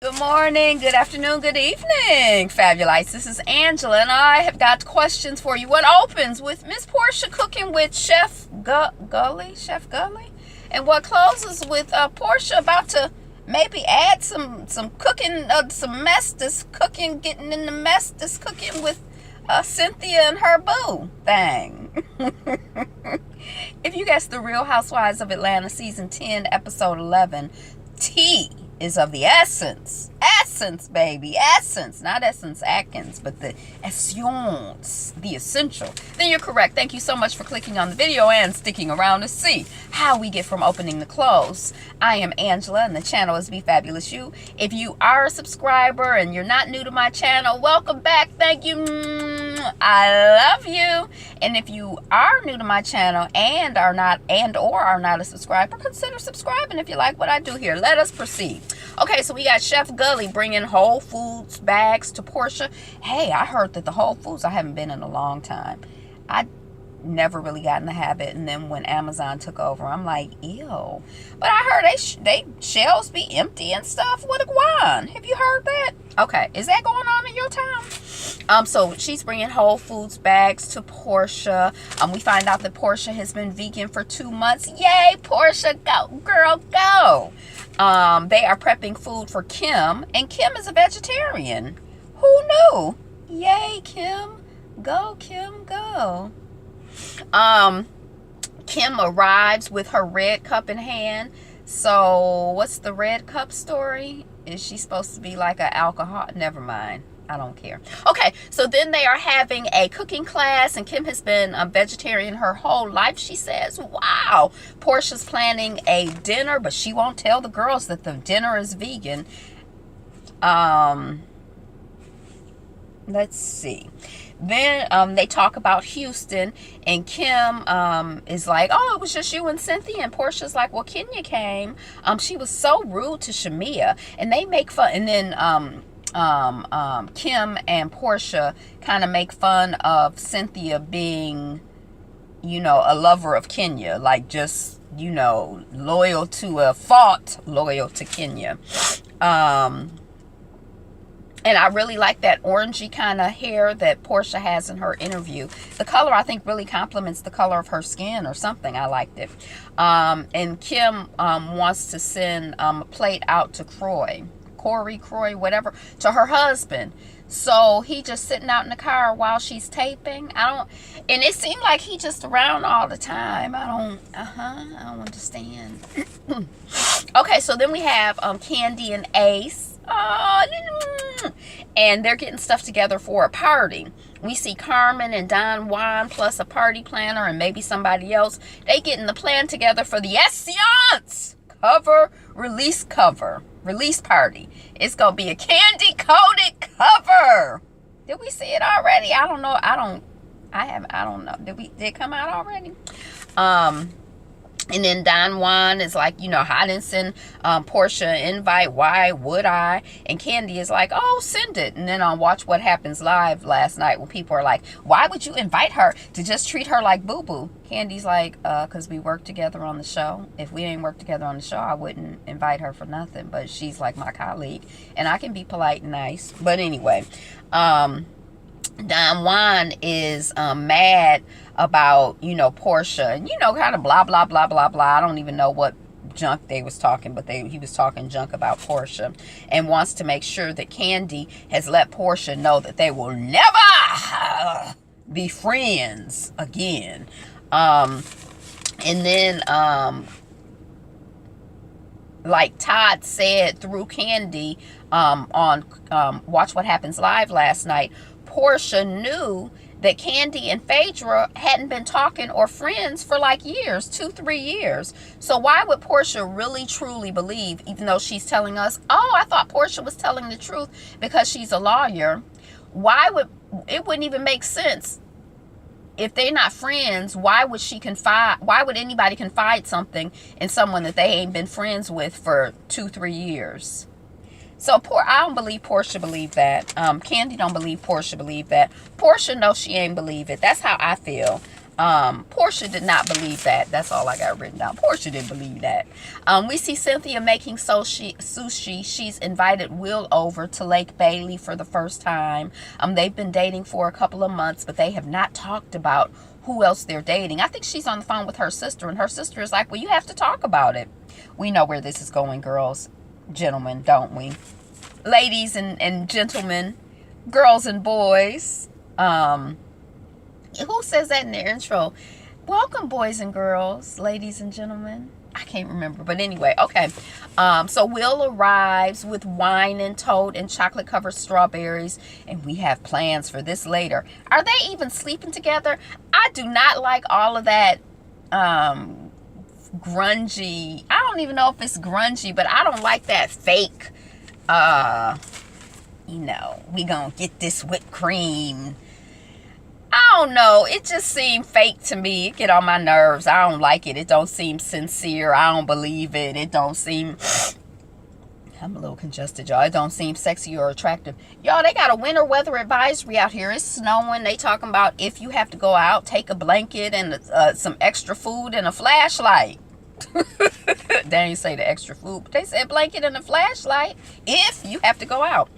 Good morning, good afternoon, good evening, Fabulites. This is Angela, and I have got questions for you. What opens with Miss Portia cooking with Chef Gully, and what closes with Portia about to maybe add some cooking, some mess that's cooking, getting in the mess that's cooking with Cynthia and her boo thing. If you guessed The Real Housewives of Atlanta, Season 10, Episode 11, tea is of the essence. Essence, baby. Essence. Not Essence Atkins, but the essence. The essential. Then you're correct. Thank you so much for clicking on the video and sticking around to see how we get from opening to close. I am Angela, and the channel is Be Fabulous You. If you are a subscriber and you're not new to my channel, welcome back. Thank you. I love you. And if you are new to my channel and are not a subscriber, consider subscribing if you like what I do here. Let us proceed. Okay, so we got Chef Gully bringing Whole Foods bags to Portia. Hey, I heard that the Whole Foods, I haven't been in a long time. I never really got in the habit, and then when Amazon took over, I'm like, ew. But I heard they shelves be empty and stuff. What a guan. Have you heard that? Okay, is that going on in your town? So she's bringing Whole Foods bags to Portia. We find out that Portia has been vegan for 2 months. Yay, Portia, go, girl, go. They are prepping food for Kim, and Kim is a vegetarian. Who knew? Yay, Kim. Go, Kim, go. Kim arrives with her red cup in hand. So what's the red cup story? Is she supposed to be like an alcohol? Never mind. I don't care. Okay, so then they are having a cooking class, and Kim has been a vegetarian her whole life, she says. Wow. Portia's planning a dinner, but she won't tell the girls that the dinner is vegan. Let's see. Then they talk about Houston, and Kim is like, oh, it was just you and Cynthia. And Portia's like, well, Kenya came. She was so rude to Shamia. And they make fun. And then Kim and Portia kind of make fun of Cynthia being, you know, a lover of Kenya. Like just, you know, loyal to a fault, loyal to Kenya. And I really like that orangey kind of hair that Portia has in her interview. The color, I think, really complements the color of her skin or something. I liked it. And Kim wants to send a plate out to Croy, whatever, to her husband. So he just sitting out in the car while she's taping. And it seemed like he just around all the time. I don't understand. Okay, so then we have Candy and Ace. And they're getting stuff together for a party. We see Carmen and Don Juan plus a party planner and maybe somebody else. They getting the plan together for the s10e11 release party. It's gonna be a candy coated cover. Did we see it already? I don't know. I don't know. Did it come out already? And then Don Juan is like, you know, I didn't send Portia an invite. Why would I? And Candy is like, oh, send it. And then on Watch What Happens Live last night, when people are like, why would you invite her to just treat her like boo-boo? Candy's like, because we work together on the show. If we ain't work together on the show, I wouldn't invite her for nothing. But she's like my colleague, and I can be polite and nice. But anyway, Don Juan is mad about, you know, Portia, and, you know, kind of blah, blah, blah, blah, blah. I don't even know what junk they was talking, but he was talking junk about Portia, and wants to make sure that Candy has let Portia know that they will never be friends again. And then, like Todd said through Candy on Watch What Happens Live last night, Portia knew that Candy and Phaedra hadn't been talking or friends for like years, 2-3 years. So why would Portia really truly believe, even though she's telling us, oh, I thought Portia was telling the truth because she's a lawyer. It wouldn't even make sense. If they're not friends, why would anybody confide something in someone that they ain't been friends with for 2-3 years? So I don't believe Portia believed that. Candy don't believe Portia believed that. Portia knows she ain't believe it. That's how I feel. Portia did not believe that. That's all I got written down. Portia didn't believe that. We see Cynthia making sushi. She's invited Will over to Lake Bailey for the first time. They've been dating for a couple of months, but they have not talked about who else they're dating. I think she's on the phone with her sister, and her sister is like, well, you have to talk about it. We know where this is going, girls, gentlemen, don't we? Ladies and gentlemen, girls and boys. Who says that in their intro? Welcome, boys and girls, ladies and gentlemen. I can't remember, but anyway, okay. So Will arrives with wine and toad and chocolate-covered strawberries, and we have plans for this later. Are they even sleeping together? I do not like all of that grungy. I don't even know if it's grungy, but I don't like that fake, we gonna get this whipped cream. I don't know. It just seemed fake to me. It get on my nerves. I don't like it. It don't seem sincere. I don't believe it. It don't seem... I'm a little congested, y'all. It don't seem sexy or attractive. Y'all, they got a winter weather advisory out here. It's snowing. They talking about if you have to go out, take a blanket and some extra food and a flashlight. They didn't say the extra food, but they said blanket and a flashlight if you have to go out.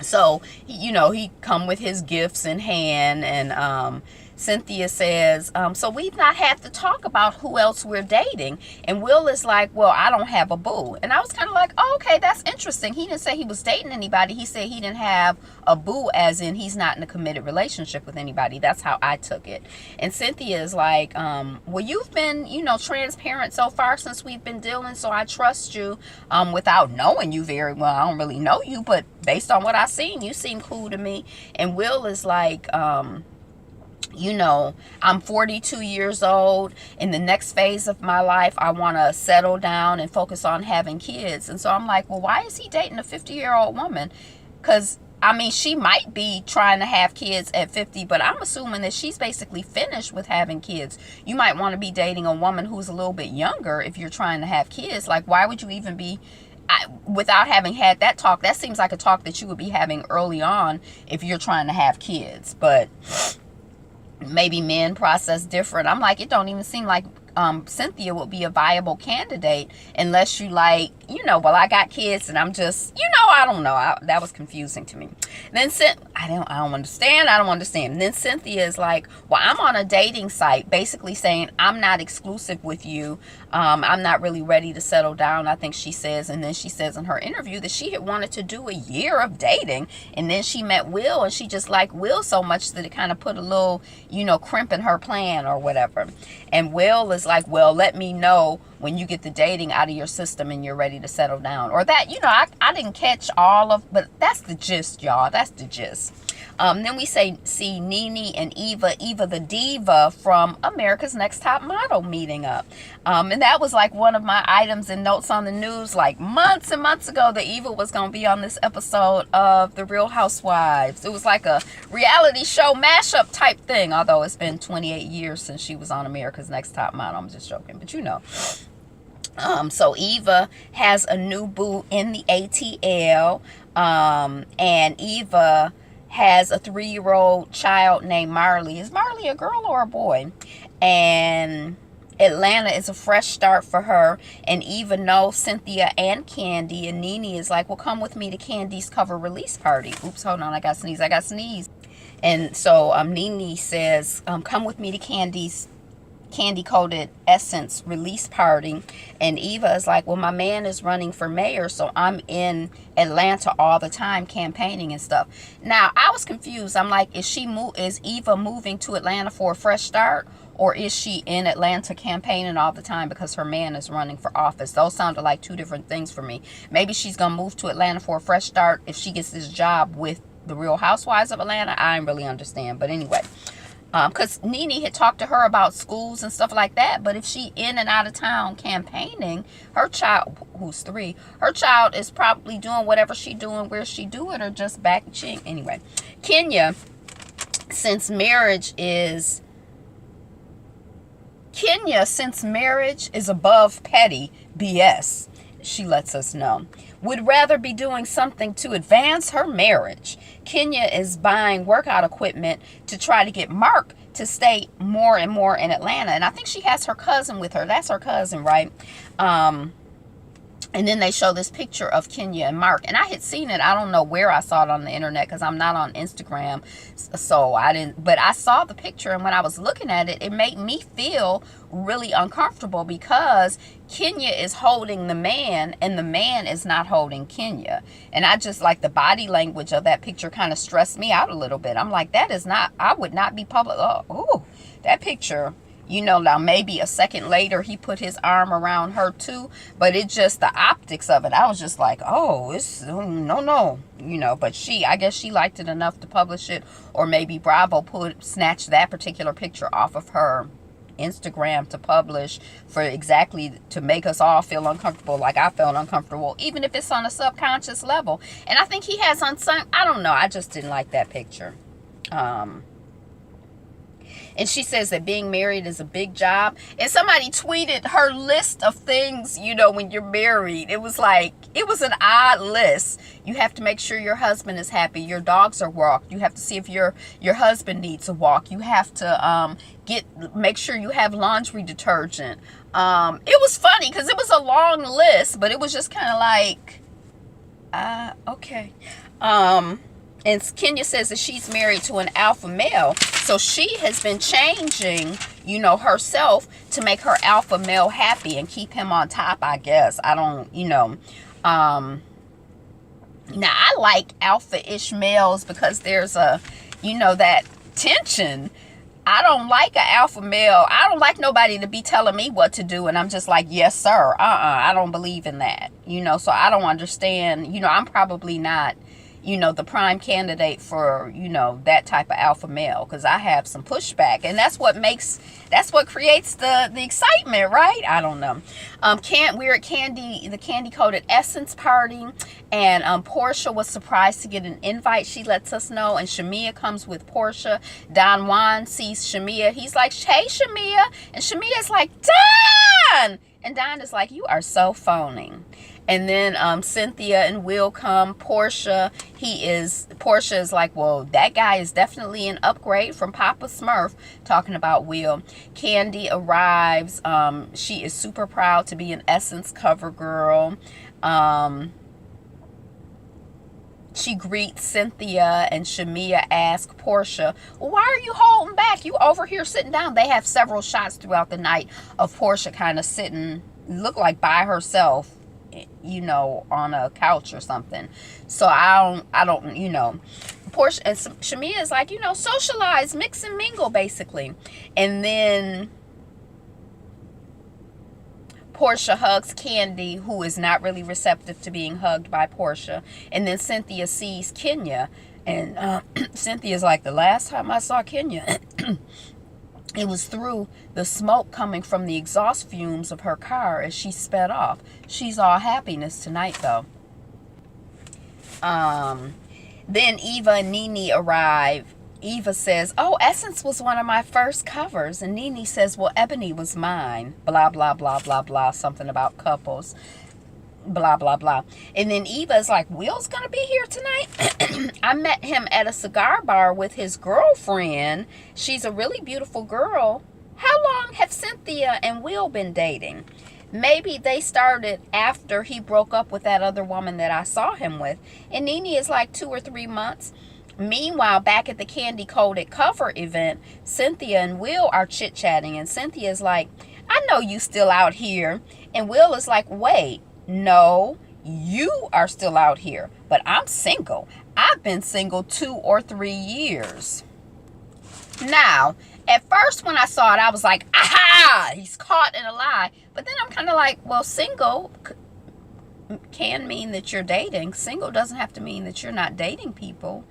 So, he come with his gifts in hand, and Cynthia says, so we've not had to talk about who else we're dating. And Will is like, well, I don't have a boo. And I was kind of like, oh, okay, that's interesting. He didn't say he was dating anybody. He said he didn't have a boo, as in he's not in a committed relationship with anybody. That's how I took it. And Cynthia is like, well, you've been, transparent so far since we've been dealing, so I trust you without knowing you very well. I don't really know you, but based on what I've seen, you seem cool to me. And Will is like, I'm 42 years old. In the next phase of my life, I want to settle down and focus on having kids. And so I'm like, well, why is he dating a 50-year-old woman? Because, she might be trying to have kids at 50, but I'm assuming that she's basically finished with having kids. You might want to be dating a woman who's a little bit younger if you're trying to have kids. Like, why would you even be... without having had that talk? That seems like a talk that you would be having early on if you're trying to have kids. But... maybe men process different. I'm like, it don't even seem like Cynthia would be a viable candidate unless you like, well, I got kids and I'm just, I don't know. That was confusing to me. Then I don't understand. And then Cynthia is like, well, I'm on a dating site, basically saying I'm not exclusive with you. I'm not really ready to settle down, I think she says. And then she says in her interview that she had wanted to do a year of dating, and then she met Will, and she just liked Will so much that it kind of put a little, crimp in her plan or whatever. And Will is like, well, let me know when you get the dating out of your system and you're ready to settle down. Or that, I didn't catch all of, but that's the gist, y'all. That's the gist. Then we see Nene and Eva the diva from America's Next Top Model meeting up. And that was like one of my items and notes on the news like months and months ago, that Eva was going to be on this episode of The Real Housewives. It was like a reality show mashup type thing, although it's been 28 years since she was on America's Next Top Model. I'm just joking, but so Eva has a new boo in the ATL, and Eva has a 3-year-old child named Marley. Is Marley a girl or a boy? And Atlanta is a fresh start for her. And Eva knows Cynthia and Candy. And Nene is like, well, come with me to Candy's cover release party. Oops, hold on. I got sneeze. And so Nene says, come with me to Candy's candy coated essence release party. And Eva is like, well, my man is running for mayor, so I'm in Atlanta all the time campaigning and stuff. Now I was confused. I'm like, is Eva moving to Atlanta for a fresh start, or is she in Atlanta campaigning all the time because her man is running for office? Those sounded like two different things for me. Maybe she's gonna move to Atlanta for a fresh start if she gets this job with the Real Housewives of Atlanta. I didn't really understand, but anyway, because Nene had talked to her about schools and stuff like that. But if she in and out of town campaigning, her child, who's 3, her child is probably doing whatever she doing, where she do it, or just back ching. Anyway, Kenya, since marriage is above petty BS, she lets us know, would rather be doing something to advance her marriage. Kenya is buying workout equipment to try to get Mark to stay more and more in Atlanta. And I think she has her cousin with her. That's her cousin, right? And then they show this picture of Kenya and Mark. And I had seen it. I don't know where I saw it on the internet because I'm not on Instagram. So I didn't. But I saw the picture. And when I was looking at it, it made me feel really uncomfortable because Kenya is holding the man and the man is not holding Kenya. And I just like the body language of that picture kind of stressed me out a little bit. I'm like, that is not, I would not be public. Oh, that picture. You know, now maybe a second later he put his arm around her too, but it just, the optics of it, I was just like, oh, it's no, you know. But I guess she liked it enough to publish it, or maybe Bravo snatched that particular picture off of her Instagram to publish for exactly to make us all feel uncomfortable, like I felt uncomfortable, even if it's on a subconscious level. And I think he has on some, I don't know, I just didn't like that picture. And she says that being married is a big job. And somebody tweeted her list of things, you know, when you're married. It was like, it was an odd list. You have to make sure your husband is happy. Your dogs are walked. You have to see if your husband needs a walk. You have to make sure you have laundry detergent. It was funny because it was a long list, but it was just kind of like, okay. And Kenya says that she's married to an alpha male. So she has been changing, you know, herself to make her alpha male happy and keep him on top, I guess. I don't, you know. Now, I like alpha-ish males because there's a, you know, that tension. I don't like an alpha male. I don't like nobody to be telling me what to do. And I'm just like, yes, sir. I don't believe in that. You know, so I don't understand. You know, I'm probably not, you know, the prime candidate for, you know, that type of alpha male, because I have some pushback, and that's what creates the excitement, right? I don't know. We're at the candy coated essence party, and Portia was surprised to get an invite. She lets us know, and Shamia comes with Portia. Don Juan sees Shamia. He's like, hey, Shamia, and Shamia's like, Don, and Don is like, you are so phoning. And then Cynthia and Will come. Portia is like, well, that guy is definitely an upgrade from Papa Smurf, talking about Will. Candy arrives. She is super proud to be an Essence cover girl. She greets Cynthia, and Shamia asks Portia, well, why are you holding back? You over here sitting down. They have several shots throughout the night of Portia kind of sitting, look like by herself, you know, on a couch or something. So I don't, you know, Portia and Shamia is like, you know, socialize, mix and mingle, basically. And then Portia hugs Candy, who is not really receptive to being hugged by Portia. And then Cynthia sees Kenya, and Cynthia's like, the last time I saw Kenya, it was through the smoke coming from the exhaust fumes of her car as she sped off. She's all happiness tonight, though. Then Eva and Nene arrive. Eva says, oh, Essence was one of my first covers. And Nene says, well, Ebony was mine. Blah, blah, blah, blah, blah. Something about couples. Blah, blah, blah. And then Eva is like, Will's going to be here tonight? I met him at a cigar bar with his girlfriend. She's a really beautiful girl. How long have Cynthia and Will been dating? Maybe they started after he broke up with that other woman that I saw him with. And Nene is like 2 or 3 months. Meanwhile, back at the Candy Coated cover event, Cynthia and Will are chit-chatting. And Cynthia is like, I know you still out here. And Will is like, wait. No, you are still out here, but I'm single. I've been single 2 or 3 years. Now, at first when I saw it, I was like, aha, he's caught in a lie. But then I'm kind of like, well, single can mean that you're dating. Single doesn't have to mean that you're not dating people.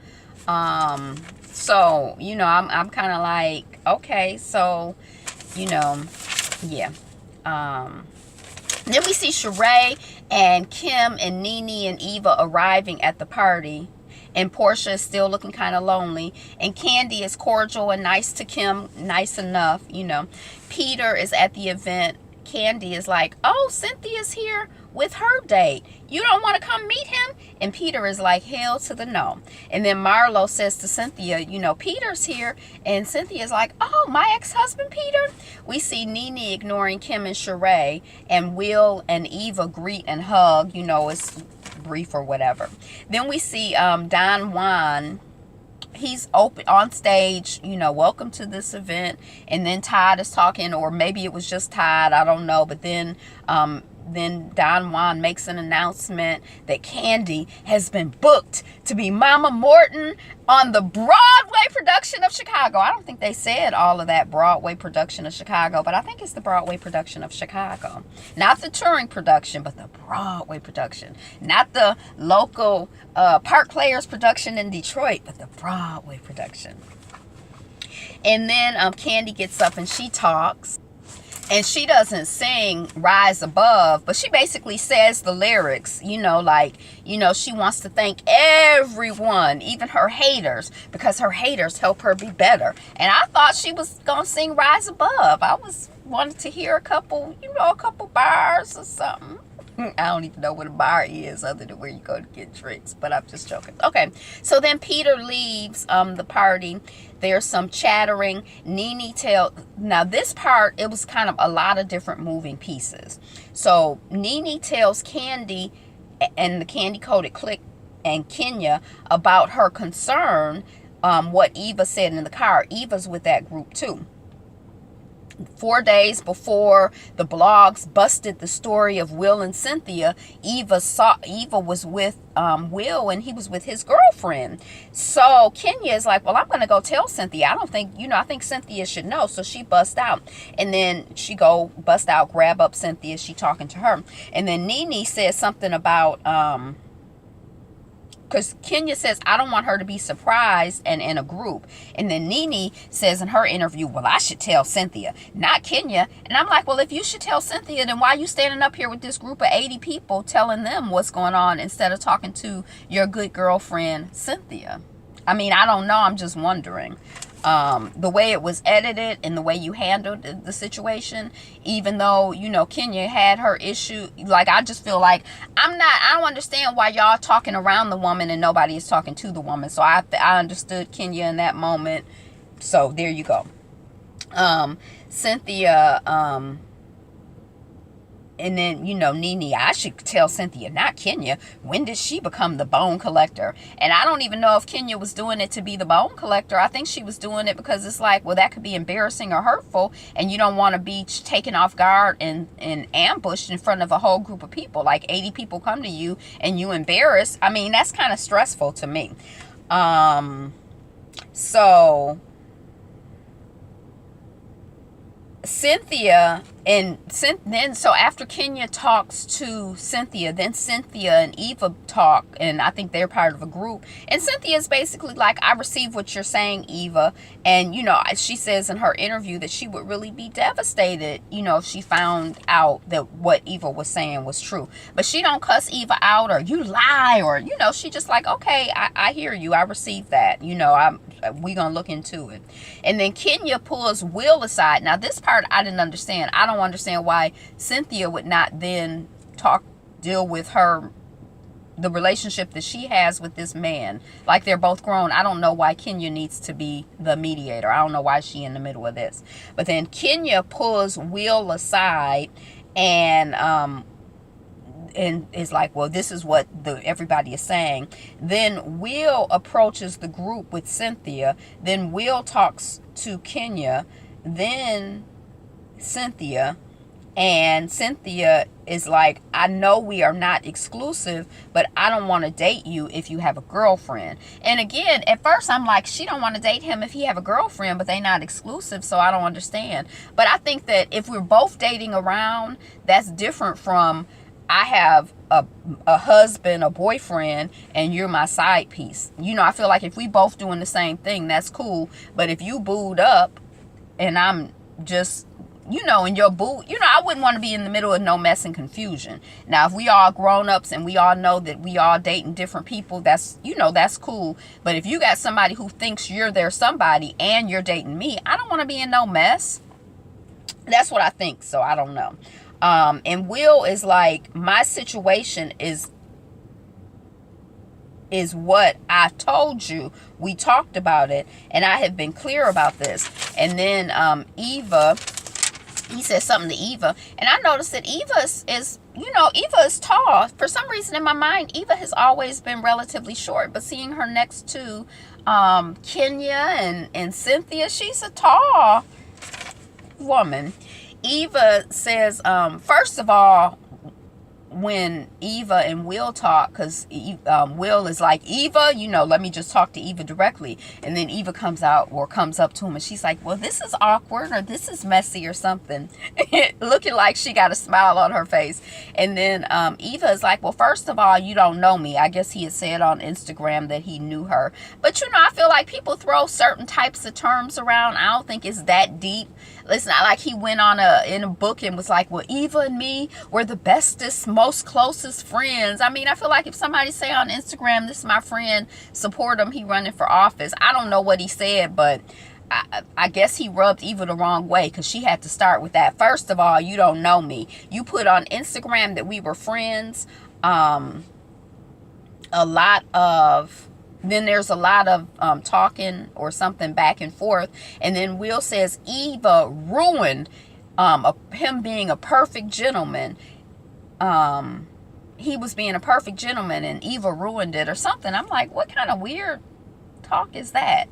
So, you know, I'm kind of like, okay, so, you know, yeah. Then we see Sheree and Kim and Nene and Eva arriving at the party. And Portia is still looking kind of lonely. And Candy is cordial and nice to Kim. Nice enough, you know. Peter is at the event. Candy is like, oh, Cynthia's here with her date. You don't want to come meet him? And Peter is like, hell to the no. And then Marlo says to Cynthia, you know, Peter's here. And Cynthia's like, oh, my ex-husband Peter? We see Nene ignoring Kim and Sheree, and Will and Eva greet and hug. You know, it's brief or whatever. Then we see Don Juan. He's open on stage, you know, welcome to this event. And then Todd is talking, or maybe it was just Todd, I don't know. But then Don Juan makes an announcement that Candy has been booked to be Mama Morton on the Broadway production of Chicago. I don't think they said all of that Broadway production of Chicago, but I think it's the Broadway production of Chicago. Not the touring production, but the Broadway production. Not the local Park Players production in Detroit, but the Broadway production. And then Candy gets up and she talks. And she doesn't sing Rise Above, but she basically says the lyrics, you know, like, you know, she wants to thank everyone, even her haters, because her haters help her be better. And I thought she was going to sing Rise Above. I wanted to hear a couple bars or something. I don't even know what a bar is other than where you go to get drinks, but I'm just joking. Okay, so then Peter leaves the party. There's some chattering. Nene now this part, it was kind of a lot of different moving pieces. So Nene tells Candy and the Candy Coated Clique and Kenya about her concern, what Eva said in the car. Eva's with that group too. 4 days before the blogs busted the story of Will and Cynthia, Eva was with Will, and he was with his girlfriend. So Kenya is like, well, I'm going to go tell Cynthia. I don't think, you know, I think Cynthia should know. So she busts out, and then she bust out, grab up Cynthia. She talking to her. And then Nene says something about, because Kenya says, I don't want her to be surprised and in a group. And then Nene says in her interview, well, I should tell Cynthia, not Kenya. And I'm like, well, if you should tell Cynthia, then why are you standing up here with this group of 80 people telling them what's going on instead of talking to your good girlfriend, Cynthia? I mean, I don't know. I'm just wondering. The way it was edited and the way you handled the situation, even though, you know, Kenya had her issue, like, I just feel like I don't understand why y'all talking around the woman and nobody is talking to the woman. So I understood Kenya in that moment. So there you go. Cynthia, and then, you know, Nene, I should tell Cynthia, not Kenya. When did she become the bone collector? And I don't even know if Kenya was doing it to be the bone collector. I think she was doing it because it's like, well, that could be embarrassing or hurtful, and you don't want to be taken off guard and ambushed in front of a whole group of people. Like 80 people come to you and you embarrass. I mean, that's kind of stressful to me. So Cynthia then, so after Kenya talks to Cynthia, then Cynthia and Eva talk, and I think they're part of a group. And Cynthia is basically like, I receive what you're saying, Eva. And, you know, she says in her interview that she would really be devastated, you know, if she found out that what Eva was saying was true. But she don't cuss Eva out or you lie, or, you know, she just like, okay, I hear you. I received that. You know, we gonna look into it. And then Kenya pulls Will aside. Now, this part I didn't understand. I don't understand why Cynthia would not then deal with the relationship that she has with this man. Like, they're both grown. I don't know why Kenya needs to be the mediator. I don't know why she in the middle of this. But then Kenya pulls Will aside and is like, well, this is what everybody is saying. Then Will approaches the group with Cynthia. Then Will talks to Kenya. Then Cynthia. And Cynthia is like, I know we are not exclusive, but I don't want to date you if you have a girlfriend. And again, at first I'm like, she don't want to date him if he have a girlfriend, but they not exclusive, so I don't understand. But I think that if we're both dating around, that's different from I have a husband, a boyfriend, and you're my side piece. You know, I feel like if we both doing the same thing, that's cool. But if you booed up and I'm just, you know, and your boo, you know, I wouldn't want to be in the middle of no mess and confusion. Now, if we all grown-ups and we all know that we all dating different people, that's, you know, that's cool. But if you got somebody who thinks you're their somebody and you're dating me, I don't want to be in no mess. That's what I think. So I don't know. And Will is like, my situation is is what I told you. We talked about it, and I have been clear about this. And then Eva, he said something to Eva, and I noticed that Eva is, you know, Eva is tall. For some reason in my mind, Eva has always been relatively short, but seeing her next to Kenya and Cynthia, she's a tall woman. Eva says, first of all, when Eva and Will talk, because Will is like, Eva, you know, let me just talk to Eva directly. And then Eva comes up to him, and she's like, well, this is awkward, or this is messy, or something. Looking like she got a smile on her face. And then Eva is like, well, first of all, you don't know me. I guess he had said on Instagram that he knew her. But, you know, I feel like people throw certain types of terms around. I don't think it's that deep. It's not like he went on in a book and was like, well, Eva and me were the bestest, most closest friends. I mean, I feel like if somebody say on Instagram, this is my friend, support him, he running for office. I don't know what he said, but I guess he rubbed Eva the wrong way, because she had to start with that. First of all, you don't know me. You put on Instagram that we were friends. Then there's a lot of talking or something back and forth. And then Will says Eva ruined him being a perfect gentleman. He was being a perfect gentleman and Eva ruined it or something. I'm like, what kind of weird talk is that?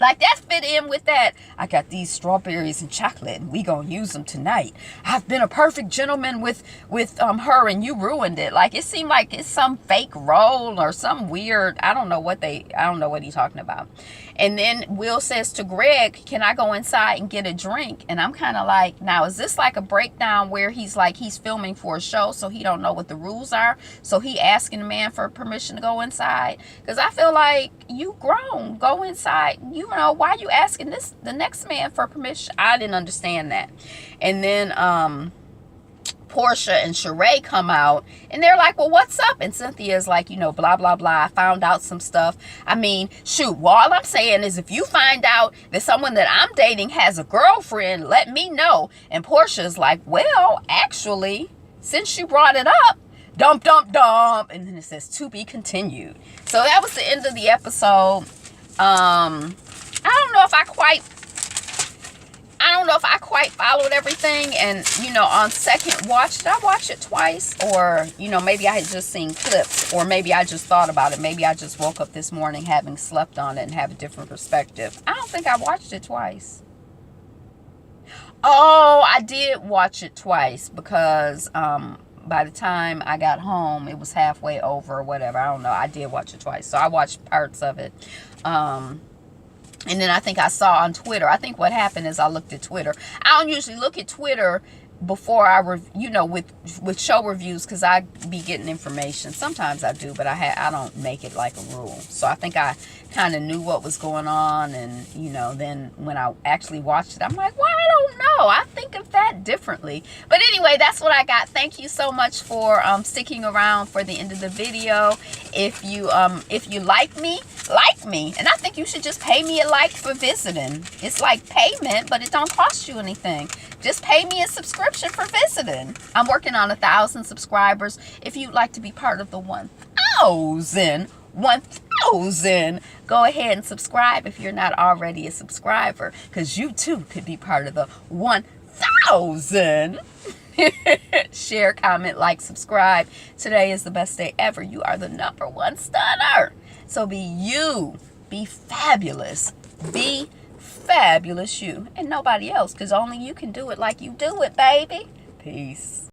Like, that fit in with that, I got these strawberries and chocolate, and we gonna use them tonight. I've been a perfect gentleman with her, and you ruined it. Like, it seemed like it's some fake role or some weird, I don't know what he's talking about. And then Will says to Greg, can I go inside and get a drink? And I'm kind of like, now, is this like a breakdown where he's like, he's filming for a show, so he don't know what the rules are? So he asking the man for permission to go inside? Because I feel like, you grown, go inside. You know, why are you asking the next man for permission? I didn't understand that. And then Portia and Sheree come out, and they're like, well, what's up? And Cynthia's like, you know, blah, blah, blah. I found out some stuff. I mean, shoot, well, all I'm saying is if you find out that someone that I'm dating has a girlfriend, let me know. And Portia's like, well, actually, since you brought it up, dump, dump, dump. And then it says to be continued. So that was the end of the episode. I don't know if I quite followed everything. And, you know, on second watch, did I watch it twice? Or, you know, maybe I had just seen clips, or maybe I just thought about it. Maybe I just woke up this morning having slept on it and have a different perspective. I don't think I watched it twice. Oh, I did watch it twice, because by the time I got home, it was halfway over or whatever. I don't know. I did watch it twice. So I watched parts of it. And then I think I saw on Twitter. I think what happened is I looked at Twitter. I don't usually look at Twitter before with show reviews, because I be getting information. Sometimes I do, but I don't make it like a rule. So I think I kind of knew what was going on, and, you know, then when I actually watched it, I'm like, well, I don't know. I think of that differently. But anyway, that's what I got. Thank you so much for sticking around for the end of the video. If you like me, and I think you should just pay me a like for visiting. It's like payment, but it don't cost you anything. Just pay me a subscription for visiting. I'm working on 1,000 subscribers. If you'd like to be part of the 1,000, go ahead and subscribe if you're not already a subscriber, because you too could be part of the 1,000. Share, comment, like, subscribe. Today is the best day ever. You are the #1 stunner. So be you. Be fabulous. Be fabulous you. And nobody else, because only you can do it like you do it, baby. Peace.